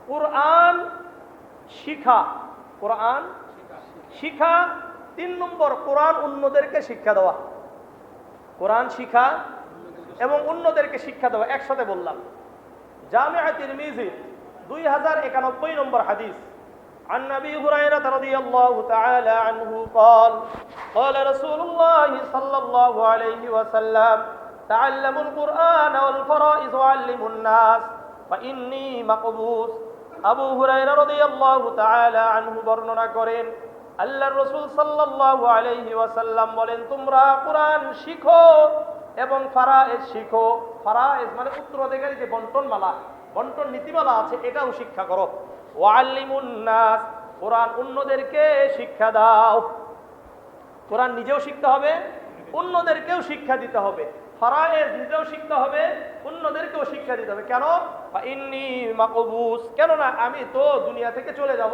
কোরআন শিখা, কোরআন শিখা। 3 নম্বর কোরআন অন্যদেরকে শিক্ষা দেওয়া, কোরআন শিখা এবং অন্যদেরকে শিক্ষা দেওয়া একসাথে বললাম। জামিআ তিরমিজি 2091 নম্বর হাদিস। عن أبي هريرة رضي الله تعالى عنه قال قال رسول الله صلى الله عليه وسلم تعلموا القرآن والفرائض وعلموا الناس فإني مقبوس। আবু হুরায়রা রাদিয়াল্লাহু তাআলা আনহু বর্ণনা করেন, আল্লাহর রাসূল সাল্লাল্লাহু আলাইহি ওয়াসাল্লাম বলেন, তোমরা কোরআন শিখো এবং ফারায়েজ শিখো। ফারায়েজ মানে উত্তরাধিকারী যে বন্টনমালা, বন্টন নীতিমালা আছে, এটাও শিক্ষা করো। ওয়াল্লিমুন নাস, কোরআন অন্যদেরকে শিক্ষা দাও। কোরআন নিজেও শিখতে হবে, অন্যদেরকেও শিক্ষা দিতে হবে। ফারায়েজ নিজেও শিখতে হবে, অন্যদেরকেও শিক্ষা দিতে হবে। কেন? ইন্নী মাকবুস, কেননা আমি তো দুনিয়া থেকে চলে যাব,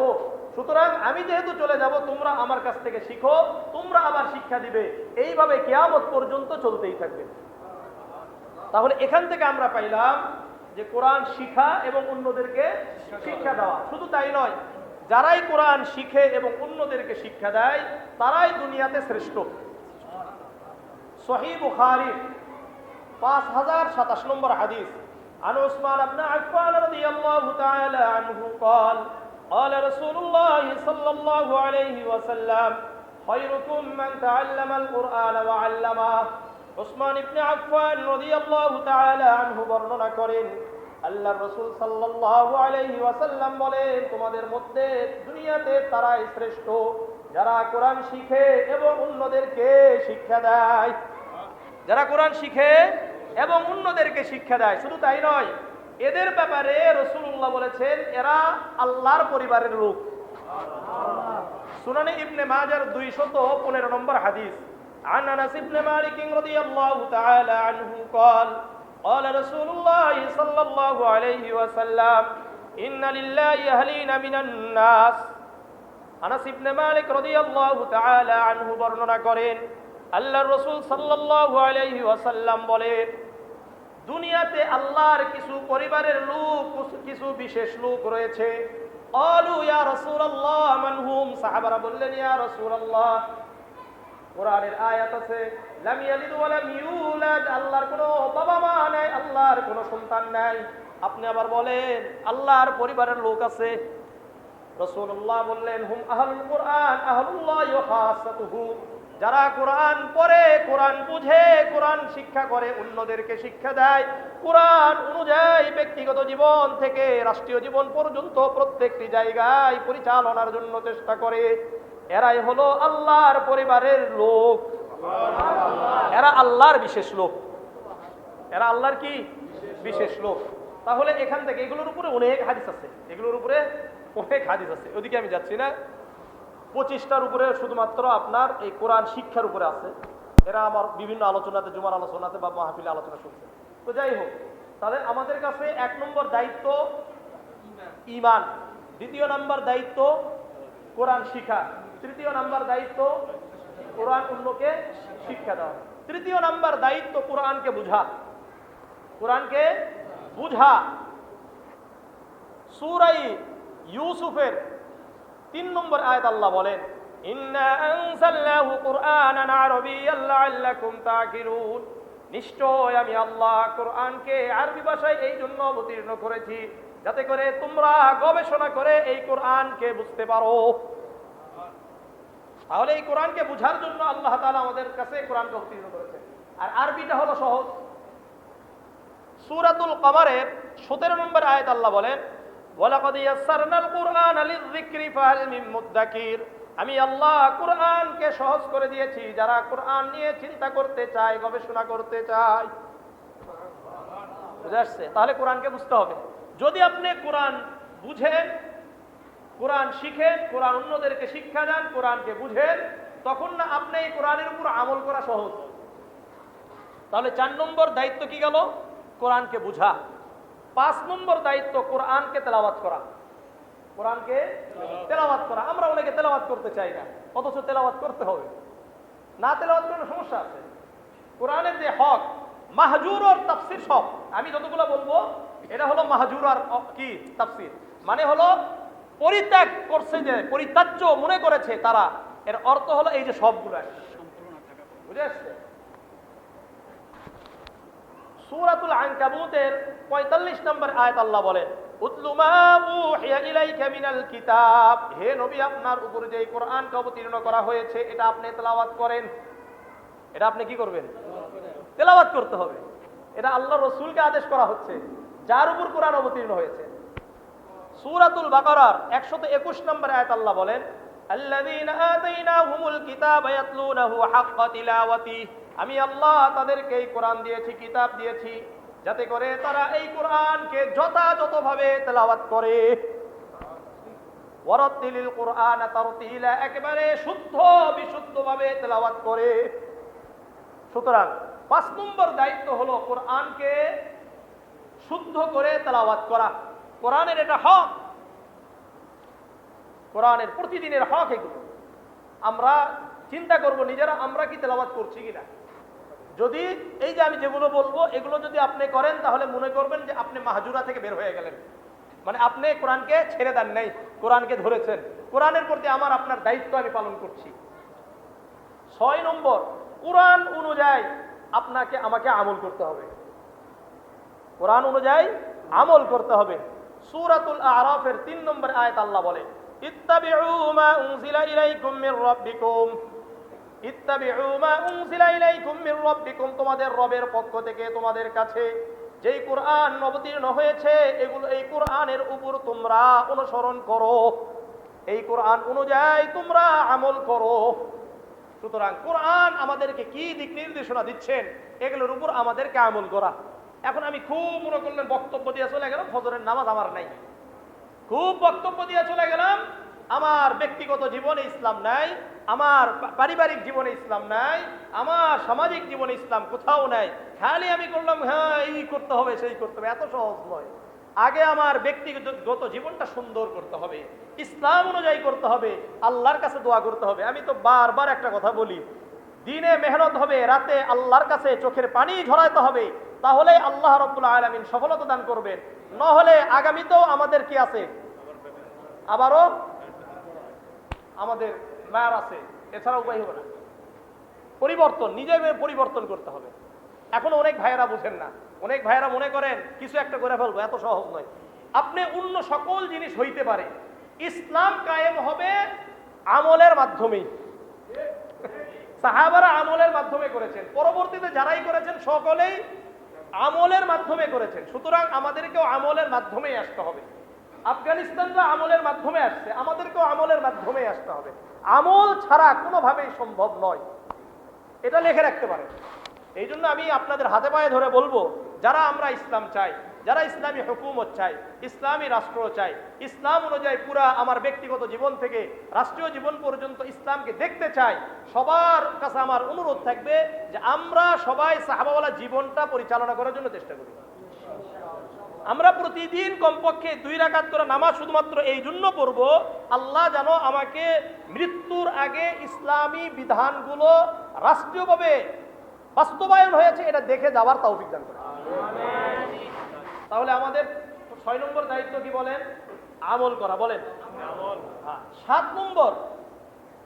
সুতরাং আমি যেহেতু চলে যাব, তোমরা আমার কাছ থেকে শিখো, তোমরা আবার শিক্ষা দিবে, এইভাবে কিয়ামত পর্যন্ত চলতেই থাকবে। তাহলে এখান থেকে আমরা পাইলাম যে কোরআন শিখা এবং অন্যদেরকে শিক্ষা দেওয়া। শুধু তাই নয়, যারাই কোরআন শিখে এবং অন্যদেরকে শিক্ষা দেয় তারাই দুনিয়াতে শ্রেষ্ঠ। সহিহ বুখারী 5027 নম্বর হাদিস। عن عثمان بن عفان رضي الله تعالى عنه قال قال رسول الله صلى الله عليه وسلم خيركم من تعلم القرآن وعلمه। উসমান ইবনে আফফান রাদিয়াল্লাহু তাআলা আনহু বর্ণনা করেন, আল্লাহর রাসূল সাল্লাল্লাহু আলাইহি ওয়াসাল্লাম বলেন, তোমাদের মধ্যে দুনিয়াতে তারাই শ্রেষ্ঠ যারা কোরআন শিখে এবং অন্যদেরকে শিক্ষা দেয়। যারা কোরআন শিখে এবং অন্যদেরকে শিক্ষা দেয়। শুধু তাই নয়, এদের ব্যাপারে রাসূলুল্লাহ বলেছেন এরা আল্লাহর পরিবারের লোক। সুনানে ইবনে মাজার 215 নম্বর হাদিস। عن أنس بن مالك رضي الله تعالى عنه قال قال رسول الله صلى الله عليه وسلم إن لله أهلين من الناس। আনাস ইবনে মালিক রাদিয়াল্লাহু তাআলা আনহু বর্ণনা করেন, আল্লাহর রাসূল সাল্লাল্লাহু আলাইহি ওয়াসাল্লাম বলেন, দুনিয়াতে আল্লাহর কিছু পরিবারের লোক, কিছু বিশেষ লোক রয়েছে। ক্বালু ইয়া রাসূলুল্লাহ মান হুম? সাহাবারা বললেন, ইয়া রাসূলুল্লাহ, কোরআনের আয়াত আছে লাম ইয়ালিদ ওয়া লাম ইউলাদ, আল্লাহর কোনো বাবা মা নাই, আল্লাহর কোনো সন্তান নাই। আপনি আবার বলেন আল্লাহর পরিবারের লোক আছে। রাসূলুল্লাহ বললেন, হুম আহলুল কোরআন আহলুল্লাহ ওয়া খাসাতুহু, যারা কোরআন পড়ে, কোরআন বুঝে, কোরআন শিক্ষা করে, অন্যদেরকে শিক্ষা দেয়, কোরআন অনুযায়ী ব্যক্তিগত জীবন থেকে রাষ্ট্রীয় জীবন পর্যন্ত প্রত্যেকটি জায়গায় পরিচালনার জন্য চেষ্টা করে, এরাই হলো আল্লাহর পরিবারের লোক। এরা আল্লাহর বিশেষ লোক। এরা আল্লাহর কি বিশেষ লোক। তাহলে এখান থেকে এগুলোর উপরে অনেক হাদিস আছে, এগুলোর উপরে অনেক হাদিস আছে, ওদিকে আমি যাচ্ছি না। 25টার উপরে শুধুমাত্র আপনার এই কোরআন শিক্ষার উপরে আছে। এরা আমার বিভিন্ন আলোচনাতে, জুমার আলোচনাতে বা মাহফিলে আলোচনা শুনছে। তো যাই হোক, তাহলে আমাদের কাছে 1 নম্বর দায়িত্ব ঈমান, 2য় নাম্বার দায়িত্ব কোরআন শিখা, 3য় নাম্বার দায়িত্ব কোরআন অন্যকে শিক্ষা দেওয়া, 3য় নাম্বার দায়িত্ব কোরআনকে বুঝা। কোরআনকে বুঝা। সূরা ইউসুফের 3 নম্বর আয়াত আল্লাহ বলেন, ইন্না আনজালনাহু কুরআনান আরাবিয়্যান লাআল্লাকুম তাকিলুন, নিশ্চয় আমি আল্লাহ কোরআনকে আরবি ভাষায় এই জন্য অবতীর্ণ করেছি যাতে করে তোমরা গবেষণা করে এই কোরআনকে বুঝতে পারো। তাহলে এই কোরআনকে বুঝার জন্য আল্লাহ তাআলা আমাদের কাছে কোরআনকে অবতীর্ণ করেছেন। আর আরবিটা হলো সহজ। সূরাতুল কমারের 17 নম্বর আয়াত আল্লাহ বলেন, ওয়ালাকাদ ইয়াসসারনাল কুরআনা লিযিকরি ফাহাল মিন মুদ্দাকির, আমি আল্লাহ কোরআনকে সহজ করে দিয়েছি যারা কোরআন নিয়ে চিন্তা করতে চায়, গবেষণা করতে চায়। বুঝা আসছে? তাহলে কোরআনকে বুঝতে হবে। যদি আপনি কোরআন বুঝেন, কোরআন শিখেন, কোরআন অন্যদেরকে শিক্ষা দেন, কোরআনকে বুঝেন, তখন না আপনি এই কোরআনের উপর আমল করা সহজ। তাহলে 4 নম্বর দায়িত্ব কি গেল? কোরআনকে বুঝা। 5 নম্বর দায়িত্ব কোরআনকে তেলাওয়াত করা। কোরআনকে তেলাওয়াত করা। আমরা অনেকে তেলাওয়াত করতে চাই না, অথচ তেলাওয়াত করতে হবে। না তেলাওয়াত করলে সমস্যা আছে। কোরআনের যে হক, মাহজুর আর তাফসীর সব আমি যতগুলো বলবো এটা হলো মাহজুর আর কি তাফসীর। মানে হলো পরিত্যাগ করছে, যে পরিত্যাজ্য মনে করেছে তারা, এর অর্থ হলো এই যে সবগুলো বুঝে আসছে। সূরাতুল আনকাবুতের ৪৫ নম্বর আয়াত আল্লাহ বলেন, উতলু মা উহিয়া ইলাইকা মিনাল কিতাব, হে নবী আপনার উপর যে কোরআনকে অবতীর্ণ করা হয়েছে এটা আপনি তেলাওয়াত করেন। এটা আপনি কি করবেন? তেলাওয়াত করতে হবে। এটা আল্লাহ রসুলকে আদেশ করা হচ্ছে, যার উপর কোরআন অবতীর্ণ হয়েছে। সূরাতুল বাকারার ১২১ নম্বর আয়াত আল্লাহ বলেন, আল্লাযীনা আতাইনাহুমুল কিতাবা ইয়াতলুনাহু হাক্কা তিলাওয়াতিহি, আমি আল্লাহ তাদেরকে এই কোরআন দিয়েছি, কিতাব দিয়েছি, যাতে করে তারা এই কোরআনকে যথাযথভাবে তেলাওয়াত করে। ওয়ারাত্তিলিল কুরআনা তারতিলা, একেবারে শুদ্ধ বিশুদ্ধভাবে তেলাওয়াত করে। সুতরাং ৫ নম্বর দায়িত্ব হলো কোরআনকে শুদ্ধ করে তেলাওয়াত করা। কোরআনের এটা হক, কোরআনের প্রতিদিনের হক এগুলো। আমরা চিন্তা করব নিজেরা আমরা কি তেলাওয়াত করছি কিনা। যদি এই যে আমি যেগুলো বলবো এগুলো যদি আপনি করেন তাহলে মনে করবেন যে আপনি মাহজুরা থেকে বের হয়ে গেলেন, মানে আপনি কোরআনকে ছেড়ে দেন নাই, কোরআনকে ধরেছেন। কোরআনের প্রতি আমার আপনার দায়িত্ব আমি পালন করছি। ৬ নম্বর, কোরআন অনুযায়ী আপনাকে আমাকে আমল করতে হবে। কোরআন অনুযায়ী আমল করতে হবে। সূরাতুল আরাফের ৩ নম্বর আয়াত আল্লাহ বলে, ইত্তাবিউ মা উনজিলা ইলাইকুম মির রাব্বিকুম, ইত্তাবিউ মা উনজিলা ইলাইকুম মির রাব্বিকুম, তোমাদের রবের পক্ষ থেকে তোমাদের কাছে যেই কোরআন অবতীর্ণ হয়েছে এগুলো, এই কোরআনের উপর তোমরা অনুসরণ করো, এই কোরআন অনুযায়ী তোমরা আমল করো। সুতরাং কোরআন আমাদেরকে কি দিক নির্দেশনা দিচ্ছেন এগুলোর উপর আমাদেরকে আমল করা। এখন আমি খুব মনে করলেন বক্তব্য দিয়ে চলে গেলাম, ফজরের নামাজ আমার নাই, খুব বক্তব্য দিয়ে চলে গেলাম, আমার ব্যক্তিগত জীবনে ইসলাম নাই, আমার পারিবারিক জীবনে ইসলাম নাই, আমার সামাজিক জীবনে ইসলাম কোথাও নাই, খালি আমি করলাম হ্যাঁ এই করতে হবে সেই করতে হবে। এত সহজ নয়। আগে আমার ব্যক্তিগত জীবনটা সুন্দর করতে হবে, ইসলাম অনুযায়ী করতে হবে, আল্লাহর কাছে দোয়া করতে হবে। আমি তো বারবার একটা কথা বলি, দিনে মেহনত হবে, রাতে আল্লাহর কাছে চোখের পানি ঝরাইতে হবে, তাহলে আল্লাহ রাব্বুল আলামিন সফলতা দান করবেন। নহলে আগামীতেও আমাদের কি আছে, আবারও আমাদের মার আছে, এছাড়া উপায় হবে না। পরিবর্তন, নিজে পরিবর্তন করতে হবে। এখন অনেক ভাইয়েরা বুঝেন না, অনেক ভাইয়েরা মনে করেন কিছু একটা করে ফেলবো, এত সহজ নয়। আপনি অন্য সকল জিনিস হইতে পারে, ইসলাম কায়েম হবে আমলের মাধ্যমেই। সাহাবারা আমলের মাধ্যমে করেছেন, পরবর্তীতে যারাই করেছেন সকলেই আমলের মাধ্যমে করেছেন। সুতরাং আমাদেরকেও আমলের মাধ্যমেই আসতে হবে। আফগানিস্তানরা আমলের মাধ্যমে আসছে, আমাদেরকেও আমলের মাধ্যমে আসতে হবে। আমল ছাড়া কোনোভাবেই সম্ভব নয়, এটা লিখে রাখতে পারেন। এই জন্য আমি আপনাদের হাতে পায়ে ধরে বলবো, যারা আমরা ইসলাম চাই, যারা ইসলামী হুকুমত চাই, ইসলামী রাষ্ট্র চাই, ইসলাম অনুযায়ী পুরা আমার ব্যক্তিগত জীবন থেকে রাষ্ট্রীয় জীবন পর্যন্ত ইসলামকে দেখতে চাই, সবার কাছে আমার অনুরোধ থাকবে যে আমরা সবাই সাহাবাওয়ালা জীবনটা পরিচালনা করার জন্য চেষ্টা করি। আমরা প্রতিদিন কমপক্ষে 2 রাকাত করে নামাজ শুধুমাত্র এই জন্য পড়ব, আল্লাহ যেন আমাকে মৃত্যুর আগে ইসলামী বিধানগুলো রাষ্ট্রীয়ভাবে বাস্তবায়ন হয়েছে এটা দেখে যাওয়ার তৌফিক দান করে। তাহলে আমাদের 6 নম্বর দায়িত্ব কি বলেন? আমল করা। বলেন 7 নম্বর,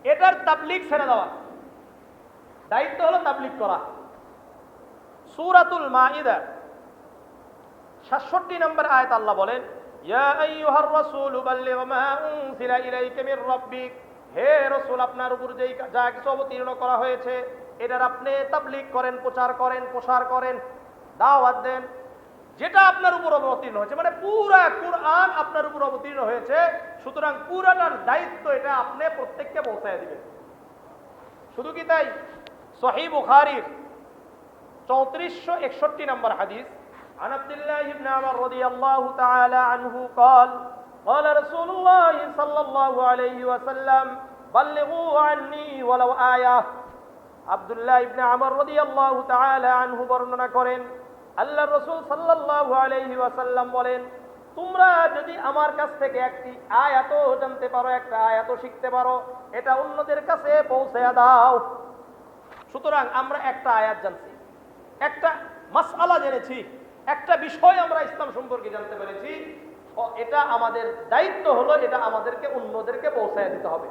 এটার তাবলীগ ছেড়ে দেওয়া। দায়িত্ব হলো তাবলীগ করা। সূরাতুল মাইদা 67 নম্বর আয়াত আল্লাহ বলেন, ইয়া আইয়ুহার রাসূল বাল্লিগ মা উনজিলা ইলাইকা মির রাব্বিক, হে রাসূল আপনার উপর যেই যা কিছু অবতীর্ণ করা হয়েছে এটার আপনি তাবলীগ করেন, প্রচার করেন, প্রসার করেন, দাওয়াত দেন। যেটা আপনার উপর অবতীর্ণ হয়েছে, মানে পুরা কুরআন আপনার উপর অবতীর্ণ হয়েছে, সুতরাং পুরাটার দায়িত্ব এটা আপনি প্রত্যেককে পৌঁছায় দিবেন। শুধু কি তাই? সহিহ বুখারীর 3461 নম্বর হাদিস, عن عبد الله بن عمر رضي الله تعالى عنه قال قال رسول الله صلى الله عليه وسلم بلغوا عني ولو آية। আব্দুল্লাহ ইবনে আমর রাদিয়াল্লাহু তাআলা আনহু বর্ণনা করেন, আল্লাহর রাসূল সাল্লাল্লাহু আলাইহি ওয়াসাল্লাম বলেন, তোমরা যদি আমার কাছ থেকে একটি আয়াতও জানতে পারো, একটা আয়াতও শিখতে পারো, এটা অন্যদের কাছে পৌঁছে দাও। সুতরাং আমরা একটা আয়াত জানছি, একটা মাসআলা জেনেছি, একটা বিষয় আমরা ইসলাম সম্পর্কে জানতে পেরেছি, এটা আমাদের দায়িত্ব হলো, এটা আমাদেরকে অন্যদেরকে পৌঁছায় দিতে হবে।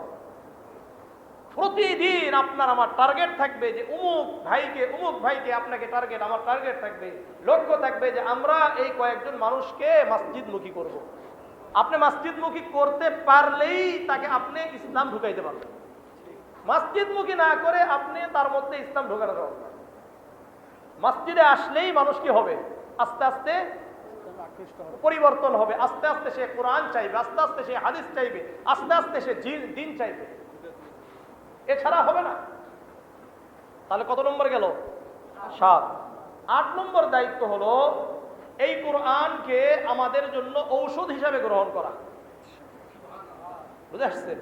প্রতিদিন আপনার আমার টার্গেট থাকবে যে অমুক ভাইকে আপনাকে টার্গেট, আমার টার্গেট থাকবে, লক্ষ্য থাকবে যে আমরা এই কয়েকজন মানুষকে মসজিদমুখী করব। আপনি মসজিদমুখী করতে পারলেই তাকে আপনি ইসলাম ঢুকাইতে পারবেন। মসজিদমুখী না করে আপনি তার মধ্যে ইসলাম ঢোকানো যাবে না। মসজিদে আসলেই মানুষ কি হবে? আস্তে আস্তে পরিবর্তন হবে, আস্তে আস্তে সে কোরআন চাইবে, আস্তে আস্তে সে হাদিস চাইবে, আস্তে আস্তে সে দিন চাইবে, এছাড়া হবে না। তাহলে কত নম্বর গেল? 7। 8 নম্বর দায়িত্ব হলো এই কোরআনকে আমাদের জন্য ঔষধ হিসাবে গ্রহণ করা। বুঝে আসছে?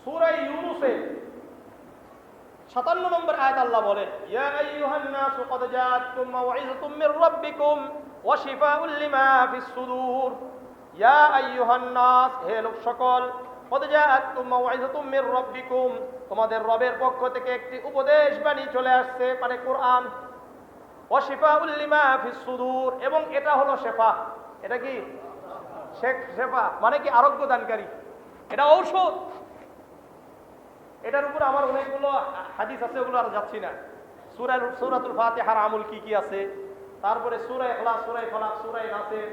সূরা ইউনূসে 57 নম্বর আয়াত আল্লাহ বলেন, ইয়া আইয়ুহান নাসু ক্বাদ জাআতকুম মাউইযাতুম মির রাব্বিকুম ওয়া শিফাউল লিমা ফিস সুদূর। ইয়া আইয়ুহান নাস, হে লোক সকল, ক্বাদ জাআতকুম মাউইযাতুম মির রাব্বিকুম, তোমাদের রবের পক্ষ থেকে একটি উপদেশ বাণী চলে আসছে, মানে কোরআন। ওয়া শিফাউল লিমা ফিস সুদূর, এবং এটা হলো শেফা। এটা কি শেফা? মানে কি আরোগ্য দানকারী, এটা ঔষধ। এটার উপর আমার অনেকগুলো হাদিস আছে, ওগুলো আর যাচ্ছি না। সূরাতুল ফাতিহার আমল কি কি আছে, তারপরে সূরা ইখলাস, সূরা ফালাক, সূরা নাসের,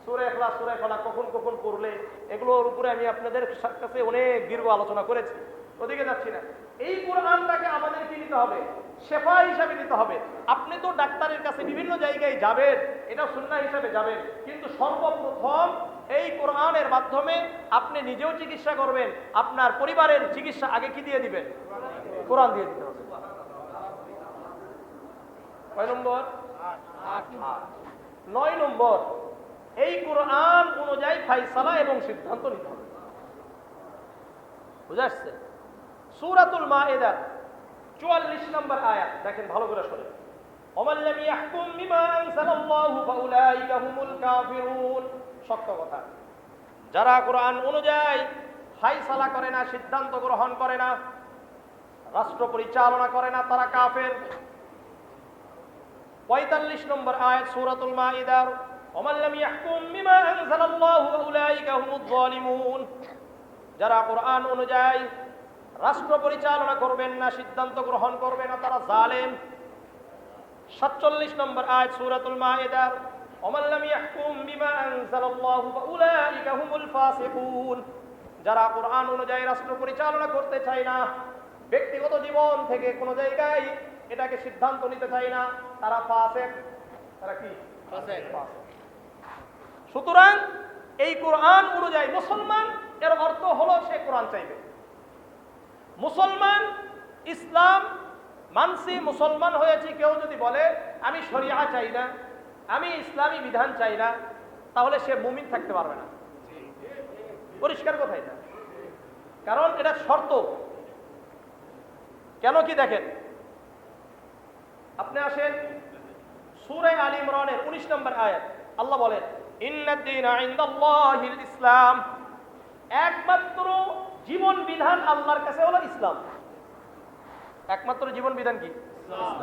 সূরা ইখলাস, সূরা ফালাক কখন কখন পড়লে, এগুলোর উপরে আমি আপনাদের কাছে অনেক দীর্ঘ আলোচনা করেছি, ওদিকে যাচ্ছি না। এই কোরআনটাকে আমাদের কি নিতে হবে? শেফা হিসাবে নিতে হবে। আপনি তো ডাক্তারের কাছে বিভিন্ন জায়গায় যাবেন, এটা সুন্নাহ হিসাবে যাবেন, কিন্তু সর্বপ্রথম এই কোরআনের মাধ্যমে আপনি নিজেও চিকিৎসা করবেন, আপনার পরিবারের চিকিৎসা আগে কি দিয়ে দিবেন? কোরআন দিয়ে দিতে হবে। কয় নম্বর? 8। 9 নম্বর, এই কোরআন অনুযায়ী ফায়সালা এবং সিদ্ধান্ত নিতে হবে। বুঝে আসছে? সূরাতুল মাইদা 44 নম্বর আয়াত দেখেন, ভালো করে শুনেন। ওমান লাম ইয়াহকুম বিমা আনজালাল্লাহু ফাউলাইকা হুমুল কাফিরুন। সত্য কথা, যারা কোরআন অনুযায়ী ফায়সালা করে না, সিদ্ধান্ত গ্রহণ করে না, রাষ্ট্র পরিচালনা করে না, তারা কাফের। 45 নম্বর আয়াত সূরাতুল মাইদার, ওমান লাম ইয়াহকুম বিমা আনজালাল্লাহু ফাউলাইকা হুমুয যালিমুন। যারা কোরআন অনুযায়ী রাষ্ট্র পরিচালনা করবেন না, সিদ্ধান্ত গ্রহণ করবে না, তারা জালেম। 47 নম্বর আয়াত সূরাতুল মাইদার, ওমান লাম ইয়াহকুম বিমা আনজালাল্লাহু ফাউলাইকা হুমুল ফাসিকুন। যারা কোরআন অনুযায়ী রাষ্ট্র পরিচালনা করতে চায় না, ব্যক্তিগত জীবন থেকে কোনো জায়গায় এটাকে সিদ্ধান্ত নিতে চায় না, তারা ফাসিক। তারা কি? ফাসিক। সুতরাং এই কোরআন অনুযায়ী মুসলমান, এর অর্থ হলো সে কোরআন চাইবে। মুসলমান, ইসলাম মানছি, মুসলমান হয়েছি, কেউ যদি বলে আমি শরিয়া চাই না, আমি ইসলামী বিধান চাই না, তাহলে সে মুমিন থাকতে পারবে না। পরিষ্কার কথা এটা, কারণ এটা শর্ত। কেন কি দেখেন, আপনি আসেন সূরা আলে ইমরানের 19 নম্বর আয়াত, আল্লাহ বলেন, ইন্নাদ দীনা ইনদাল্লাহিল ইসলাম। একমাত্র জীবন বিধান আল্লাহর কাছে হলো ইসলাম। একমাত্র জীবন বিধান কি? ইসলাম।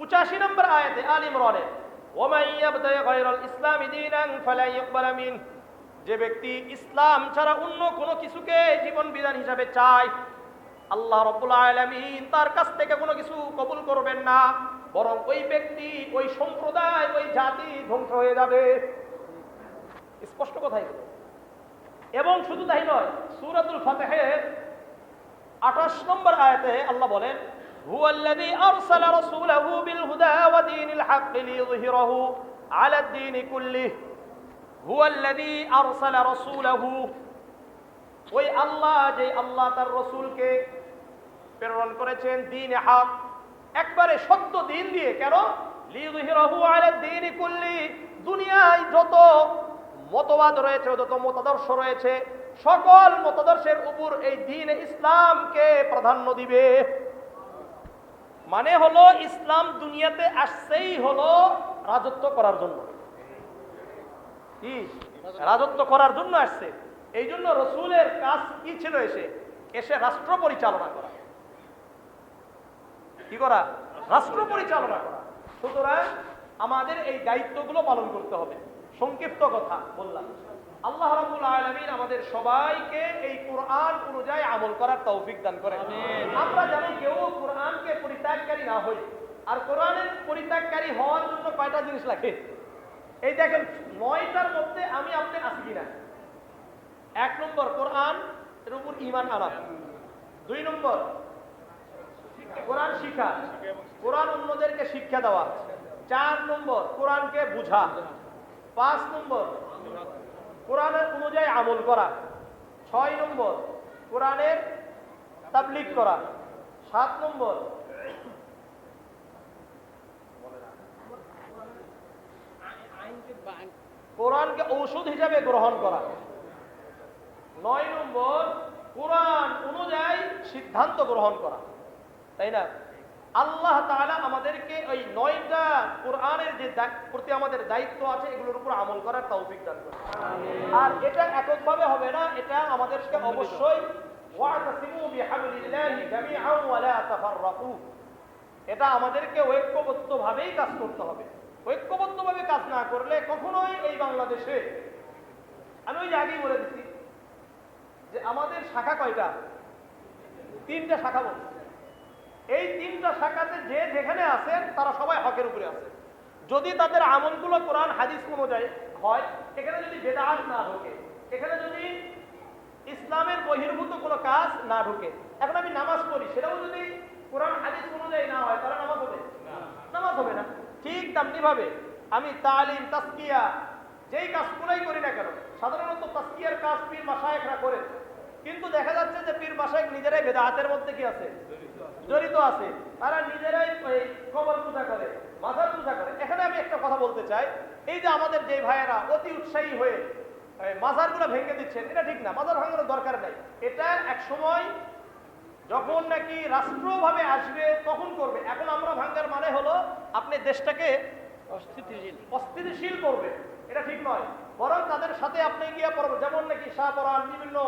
85 নম্বর আয়াতে আলে ইমরানে, ওয়া ইয়াবতাগি গায়রাল ইসলামি দীনান ফালা ইউকবালা মিন। যে ব্যক্তি ইসলাম ছাড়া অন্য কোনো কিছুকে জীবন বিধান হিসাবে চায়, আল্লাহ রাব্বুল আলামিন তার কাছ থেকে কোনো কিছু কবুল করবেন না, বরং ওই ব্যক্তি, ওই সম্প্রদায়, ওই জাতি ধ্বংস হয়ে যাবে। স্পষ্ট কথাই বলে। এবং শুধু তাই নয়, সূরাতুল ফাতিহার 28 নম্বর আয়াতে আল্লাহ বলেন, হুয়াল্লাযী আরসালা রাসূলাহু বিল হুদা ওয়া দীনিল হাক্কি লিইযহিরাহু আলাদ দীনি কুল্লিহি। হুয়াল্লাযী আরসালা রাসূলাহু, ওই আল্লাহ, যে আল্লাহ তার রাসূলকে প্রেরণ করেছেন দ্বীনে হক, একবারে সত্য দিন দিয়ে। কেন? লিইযহিরাহু আলাদ দীনি কুল্লিহি, দুনিয়ায় যত মতবাদ রয়েছে, যত মতাদর্শ রয়েছে, সকল মতাদর্শের উপর এই দ্বীন ইসলামকে প্রাধান্য দিবে। মানে হলো ইসলাম দুনিয়াতে আসছেই হলো রাজত্ব করার জন্য। কি? রাজত্ব করার জন্য আসছে। এই জন্য রাসূলের কাজ কি ছিল? এসে রাষ্ট্র পরিচালনা করা। কি করা? রাষ্ট্র পরিচালনা করা। সুতরাং আমাদের এই দায়িত্বগুলো পালন করতে হবে। সংক্ষিপ্ত কথা বললাম, আল্লাহ রাব্বুল আলামিন আমাদের সবাইকে এই কোরআন অনুযায়ী আমল করার তৌফিক দান করেন। আমরা জানি কেউ কোরআনকে পরিত্যাগকারী না হই। আর কোরআনের পরিত্যাগকারী হওয়ার জন্য কয়টা জিনিস লাগে? এই দেখেন, 9টার মধ্যে আমি আপনি আছি কিনা। 1 নম্বর কোরআন এর উপর ঈমান আনা, 2 নম্বর কোরআন শিক্ষা, কোরআন অন্যদেরকে শিক্ষা দেওয়া, 4 নম্বর কোরআনকে বুঝা, 5 নম্বর কোরআনের অনুযায়ী আমল করা, 6 নম্বর কোরআনের তাবলীগ করা, 7 নম্বর কোরআনকে ঔষধ হিসাবে গ্রহণ করা, 9 নম্বর কোরআন অনুযায়ী সিদ্ধান্ত গ্রহণ করা। তাই না? আল্লাহ তাআলা আমাদেরকে ওই 9টা কোরআনের যে প্রতি আমাদের দায়িত্ব আছে এগুলোর উপর আমল করার তৌফিক দান করুন। আর এটা এককভাবে হবে না, এটা আমাদেরকে অবশ্যই ওয়াতাসিমু বিহাবলিল্লাহি জামিআন ওয়া লা তাফাররাকু, এটা আমাদেরকে ঐক্যবদ্ধভাবেই কাজ করতে হবে। ঐক্যবদ্ধভাবে কাজ না করলে কখনোই এই বাংলাদেশে, আমি ওই যে আগেই বলে দিচ্ছি যে আমাদের শাখা কয়টা? 3টা শাখা বলছে। এই 3টা শাখাতে যে যেখানে আছেন তারা সবাই হকের উপরে আছে, যদি তাদের আমলগুলো কোরআন হাদিস অনুযায়ী হয়। এখানে যদি বেদাত না ঢোকে, এখানে যদি ইসলামের বহির্ভূত কোনো কাজ না ঢোকে। এখন আমি নামাজ পড়ি, সেটাও যদি কোরআন হাদিস অনুযায়ী না হয় তাহলে নামাজ হবে? নামাজ হবে না। ঠিক তেমনি ভাবে আমি তালিম, তাসকিয়া যেই কাজগুলোই করি না কেন, সাধারণত তাসকিয়ার কাজ পীর মাশায়েখরা করে, কিন্তু দেখা যাচ্ছে যে পীর মাশায়েখ নিজেরাই বেদাতের মধ্যে কি আছে? জড়িত আছে। তারা নিজেরাই কবর পূজা করে, মাজার পূজা করে। এখানে আমি একটা কথা বলতে চাই, এই যে আমাদের যে ভাইয়েরা অতি উৎসাহী হয়ে মাজারগুলো ভেঙে দিচ্ছেন, এটা ঠিক না। মাজার ভাঙানোর দরকার নাই। এটা এক সময় যখন নাকি রাষ্ট্রভাবে আসবে তখন করবে। এখন আমরা ভাঙার মানে হলো আপনি দেশটাকে অস্থিতিশীল করবে, এটা ঠিক নয়। বরং তাদের সাথে আপনি গিয়ে পড়বে, যেমন নাকি শাহপরান বিভিন্ন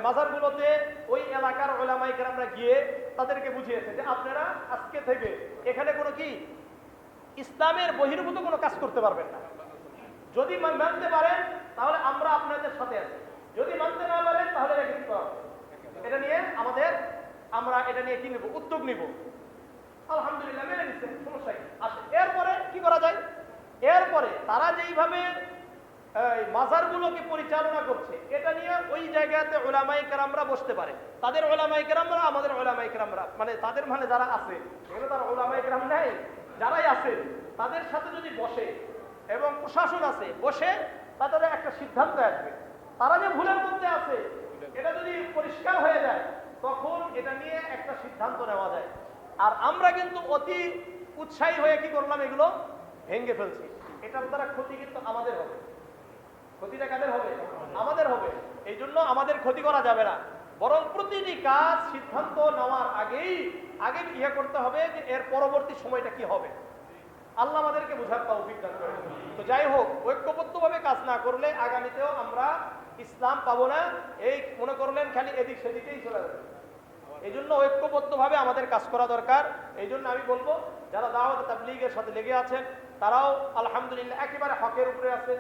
মাজারগুলোতে ওই এলাকার উলামায়ে কেরামরা গিয়ে তাদেরকে বুঝিয়েছে যে আপনারা আজকে থেকে এখানে কোনো কি ইসলামের বহির্ভূত কোনো কাজ করতে পারবেন না। যদি মানতে পারেন তাহলে আমরা আপনাদের সাথে আছি, যদি মানতে না পারেন তাহলে এটা কি করা হবে? এটা নিয়ে আমরা এটা নিয়ে কি নেব? উদ্যোগ নিব। আলহামদুলিল্লাহ মেনে নিচ্ছে, সমস্যা কি আসে। এরপরে কি করা যায়? এরপরে তারা যেইভাবে মাজারগুলোকে পরিচালনা করছে, এটা নিয়ে ওই জায়গাতে উলামায়ে কেরামরা বসতে পারে। তাদের উলামায়ে কেরামরা, আমাদের উলামায়ে কেরামরা, মানে তাদের মানে যারা আছে, এখানে তারা উলামায়ে কেরাম নেই, যারাই আছে তাদের সাথে যদি বসে এবং প্রশাসন আছে বসে, তাদের একটা সিদ্ধান্ত আসবে। তারা যে ভুলের মধ্যে আছে এটা যদি পরিষ্কার হয়ে যায় তখন এটা নিয়ে একটা সিদ্ধান্ত নেওয়া যায়। আর আমরা কিন্তু অতি উৎসাহী হয়ে কি করলাম? এগুলো ভেঙে ফেলছি। এটার দ্বারা ক্ষতি কিন্তু আমাদের হবে। ক্ষতিটা কাদের হবে? আমাদের হবে। এই জন্য আমাদের ক্ষতি করা যাবে না, বরং প্রতিটি কাজ সিদ্ধান্ত নেওয়ার আগে ইয়ে করতে হবে যে এর পরবর্তী সময়টা কি হবে। আল্লাহ আমাদেরকে বুঝার তৌফিক দান করেন। তো যাই হোক, ঐক্যবদ্ধভাবে কাজ না করলে আগামীতেও আমরা ইসলাম পাবো না। এই মনে করলেন খালি এদিক সেদিকেই চলে যাবে। এই জন্য ঐক্যবদ্ধভাবে আমাদের কাজ করা দরকার। এই জন্য আমি বলবো, যারা দাওয়াত তাবলীগের সাথে লেগে আছেন তারাও আলহামদুলিল্লাহ একেবারে হকের উপরে আছে।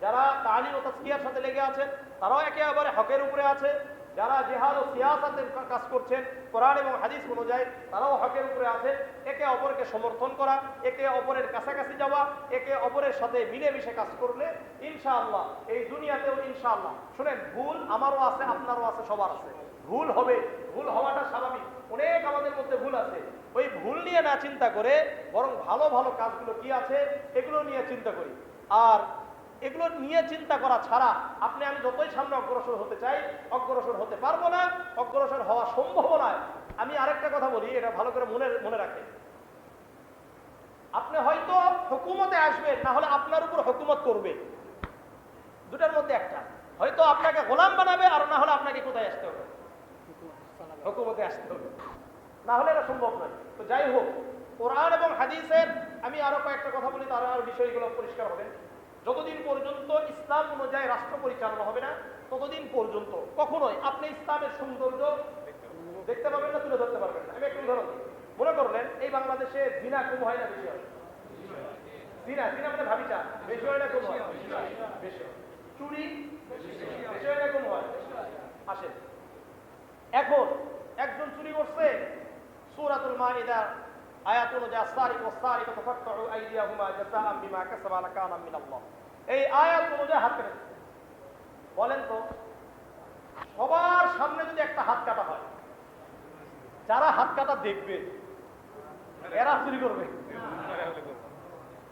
যারা তালিম ও তাসকিয়ার সাথে লেগে আছেন তারাও একেবারে হকের উপরে আছে। যারা জিহাদ ও সিয়াসাতের কাজ করছেন কোরআন এবং হাদিস অনুযায়ী, তারাও হকের উপরে আছে। একে অপরকে সমর্থন করা, একে অপরের কাছাকাছি যাওয়া, একে অপরের সাথে মিলেমিশে কাজ করলে ইনশাআল্লাহ এই দুনিয়াতেও ইনশাআল্লাহ, শুনেন, ভুল আমারও আছে, আপনারও আছে, সবার আছে। ভুল হবে, ভুল হওয়াটা স্বাভাবিক। অনেক আমাদের মধ্যে ভুল আছে। ওই ভুল নিয়ে না চিন্তা করে বরং ভালো ভালো কাজগুলো কি আছে এগুলো নিয়ে চিন্তা করি। আর এগুলো নিয়ে চিন্তা করা ছাড়া আপনি আমি যতই সামনে অগ্রসর হতে চাই, অগ্রসর হতে পারবো না, অগ্রসর হওয়া সম্ভব নয়। আমি আরেকটা কথা বলি, এটা ভালো করে মনে রাখেন। আপনি হয়তো হুকুমতে আসবেন, না হলে আপনার উপর হুকুমত করবে। দুটার মধ্যে একটা, হয়তো আপনাকে গোলাম বানাবে, আর না হলে আপনাকে কোথায় আসতে হবে? হুকুমতে আসতে হবে, না হলে এটা সম্ভব নয়। তো যাই হোক, কোরআন এবং হাদিসের আমি আরো কয়েকটা কথা বলি, তার আর বিষয়গুলো পরিষ্কার হবে। যতদিন পর্যন্ত ইসলাম অনুযায়ী রাষ্ট্র পরিচালনা হবে না, ততদিন পর্যন্ত কখনোই আপনি ইসলামের সৌন্দর্য দেখতে পাবেন না, তুলে ধরতে পারবেন না। আমি একটু উদাহরণ দিই। মনে করলেন এই বাংলাদেশে জিনা কম হয় না বেশি হয়? জিনা, জিনা মানে ভাবিচা, বেশি হয় না কম হয়? বেশি হয়। চুরি বেশি হয় না কম হয়? আসেন, এখন একজন চুরি করছে, সূরাতুল মাইদা আয়াত অনুযায়ী আস-সারিকু ওয়াস-সারিকাতু ফাকতাউ আইদিয়াহুমা জাযাআম বিমা কাসাবা নাকালাম মিনাল্লাহ। এই আয়াত অনুযায়ী হাত কেটেছে। বলেন তো, সবার সামনে যদি একটা হাত কাটা হয়, যারা হাত কাটা দেখবে এরা চুরি করবে?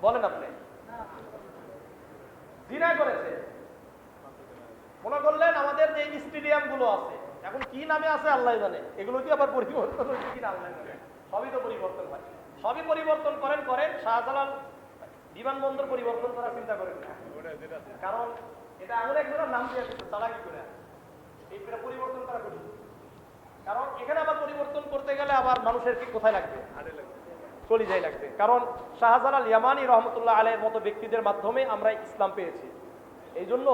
বলেন আপনি। জিনা করেছে, মনে করলেন আমাদের যে স্টেডিয়াম গুলো আছে, এখন কি নামে আছে আল্লাহ জানে, এগুলো কি আবার পরিবর্তন হচ্ছে কিনা আল্লাহ জানে, সবই তো পরিবর্তন হয়। সবই পরিবর্তন করেন করেন, শাহজালাল বিমানবন্দর পরিবর্তন করার চিন্তা করেন না, কারণ এটা এমন একজনের নাম দিয়ে দিচ্ছে চালাকি করে, এইটা পরিবর্তন করা কঠিন। কারণ এখানে আবার পরিবর্তন করতে গেলে আবার মানুষের কি কোথায় লাগবে? চলে যাই লাগবে। কারণ শাহজালাল ইয়ামানি রহমতুল্লাহ আলাইহির মতো ব্যক্তিদের মাধ্যমে আমরা ইসলাম পেয়েছি। এই জন্য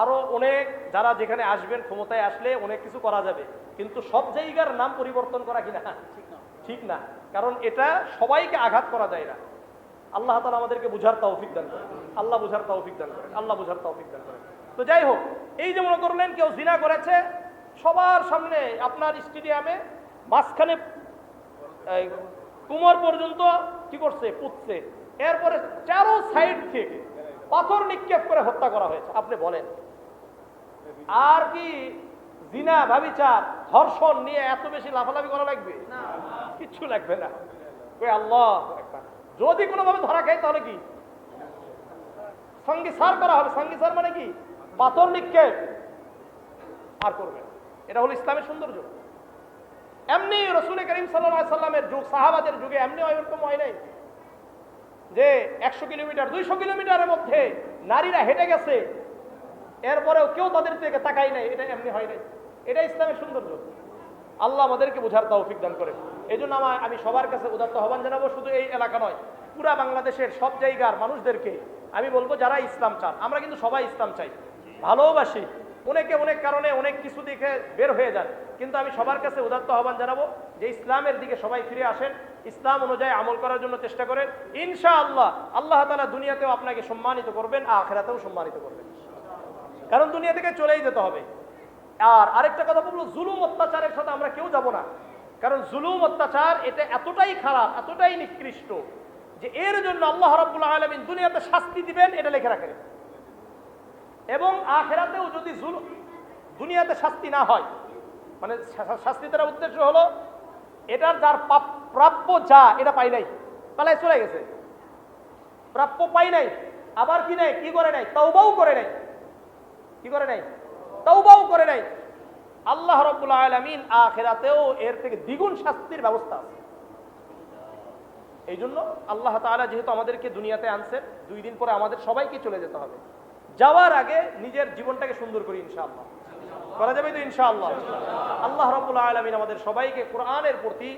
আরো অনেক যারা যেখানে আসবেন, ক্ষমতায় আসলে অনেক কিছু করা যাবে, কিন্তু সব জায়গার নাম পরিবর্তন করা কিনা ঠিক না, কারণ এটা সবাইকে আঘাত করা যায় না। আল্লাহ তাআলা আমাদেরকে বুঝার তৌফিক দান করেন, আল্লাহ বুঝার তৌফিক দান করেন, আল্লাহ বুঝার তৌফিক দান করেন। তো যাই হোক, এই যে মনে করলেন কেউ জিনা করেছে, সবার সামনে আপনার স্টেডিয়ামে মাঝখানে কুমোর পর্যন্ত কি করছে? পুঁতছে। এরপরে চারো সাইড থেকে পাথর নিক্ষেপ করে হত্যা করা হয়েছে। আপনি বলেন, আর কি জিনা, ব্যভিচার, ধর্ষণ নিয়ে এত বেশি লাফালাফি করা লাগবে? কিচ্ছু লাগবে না। ওই আল্লাহ আকবার। যদি কোনোভাবে ধরা খায় তাহলে কি সঙ্গীসার করা হবে। সঙ্গীসার মানে কি? পাথর নিক্ষেপ আর করবে। এটা হলো ইসলামের সৌন্দর্য। এমনি রাসূল করিম সাল্লাল্লাহু আলাইহি সাল্লামের যুগ, সাহাবাদের যুগে এমনি এরকম হয় নাই যে 100 কিলোমিটার 200 কিলোমিটারের মধ্যে নারীরা হেঁটে গেছে, এরপরেও কেউ তাদের দিকে তাকাই নাই। এটা এমনি হয় নাই, এটা ইসলামের সৌন্দর্য। আল্লাহ আমাদেরকে বোঝার তৌফিক দান করেন। এই জন্য আমি সবার কাছে উদাত্ত আহ্বান জানাবো, শুধু এই এলাকা নয়, পুরা বাংলাদেশের সব জায়গার মানুষদেরকে আমি বলবো, যারা ইসলাম চান, আমরা কিন্তু সবাই ইসলাম চাই, ভালোবাসি, অনেকে অনেক কারণে অনেক কিছু দিকে বের হয়ে যান, কিন্তু আমি সবার কাছে উদাত্ত আহ্বান জানাবো যে ইসলামের দিকে সবাই ফিরে আসেন, ইসলাম অনুযায়ী আমল করার জন্য চেষ্টা করেন। ইনশাআল্লাহ আল্লাহ তাআলা দুনিয়াতেও আপনাকে সম্মানিত করবেন, আখিরাতেও সম্মানিত করবেন, কারণ দুনিয়া থেকে চলেই যেতে হবে। আর আরেকটা কথা বলবো, জুলুম অত্যাচারের সাথে আমরা কেউ যাব না, কারণ জুলুম অত্যাচার এটা এতটাই খারাপ, এতটাই নিকৃষ্ট যে এর জন্য আল্লাহ রাব্বুল আলামিন দুনিয়াতে শাস্তি দিবেন, এটা লিখে রাখেন। এবং আখিরাতেও যদি দুনিয়াতে শাস্তি না হয়, মানে শাস্তি দ্বারা উদ্দেশ্য হলো এটার যার প্রাপ্য যা, এটা পাই নাই, পালায় চলে গেছে, প্রাপ্য পাই নাই, আবার কি নাই, কি করে নাই, তওবাও করে নাই, কি করে নাই, তওবাও করে নাই। আল্লাহ রাব্বুল আলামিন আখিরাতেও এর থেকে দ্বিগুণ শাস্তির ব্যবস্থা আছে। এই জন্য আল্লাহ তাআলা যেহেতু আমাদেরকে দুনিয়াতে আনছেন, 2 দিন পরে আমাদের সবাইকে চলে যেতে হবে। যাওয়ার আগে নিজের জীবনটাকে সুন্দর করি, ইনশাআল্লাহ করা যাবে তো ইনশাআল্লাহ। আল্লাহ রাব্বুল আলামিন আমাদের সবাইকে কোরআনের প্রতি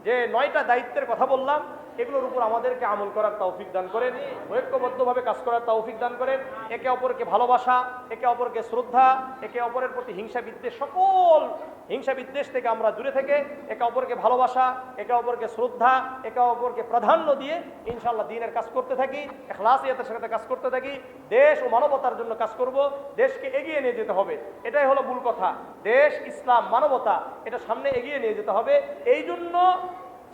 যে 9টা দায়িত্বের কথা বললাম, এগুলোর উপর আমাদেরকে আমল করার তৌফিক দান করেন, ঐক্যবদ্ধভাবে কাজ করার তৌফিক দান করেন, একে অপরকে ভালোবাসা, একে অপরকে শ্রদ্ধা, একে অপরের প্রতি হিংসা বিদ্বেষ, সকল হিংসা বিদ্বেষ থেকে আমরা দূরে থেকে একে অপরকে ভালোবাসা, একে অপরকে শ্রদ্ধা, একে অপরকে প্রাধান্য দিয়ে ইনশাআল্লাহ দ্বীনের কাজ করতে থাকি, ইখলাসিয়াতের সাথে কাজ করতে থাকি, দেশ ও মানবতার জন্য কাজ করব, দেশকে এগিয়ে নিয়ে যেতে হবে। এটাই হলো মূল কথা, দেশ, ইসলাম, মানবতা, এটা সামনে এগিয়ে নিয়ে যেতে হবে। এই জন্য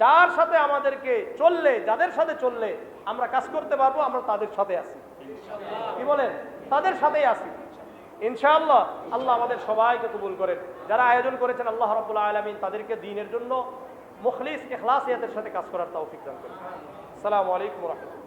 যার সাথে আমাদেরকে চললে, যাদের সাথে চললে আমরা কাজ করতে পারবো, আমরা তাদের সাথে আছি, কি বলেন, তাদের সাথেই আছি ইনশাআল্লাহ। আল্লাহ আমাদের সবাইকে কবুল করেন। যারা আয়োজন করেছেন আল্লাহ রাব্বুল আলামিন তাদেরকে দ্বীনের জন্য মুখলিস ইখলাসিয়াতের সাথে কাজ করার তৌফিক দান করেন। আসসালামু আলাইকুম ওয়া রাহমাতুল্লাহ।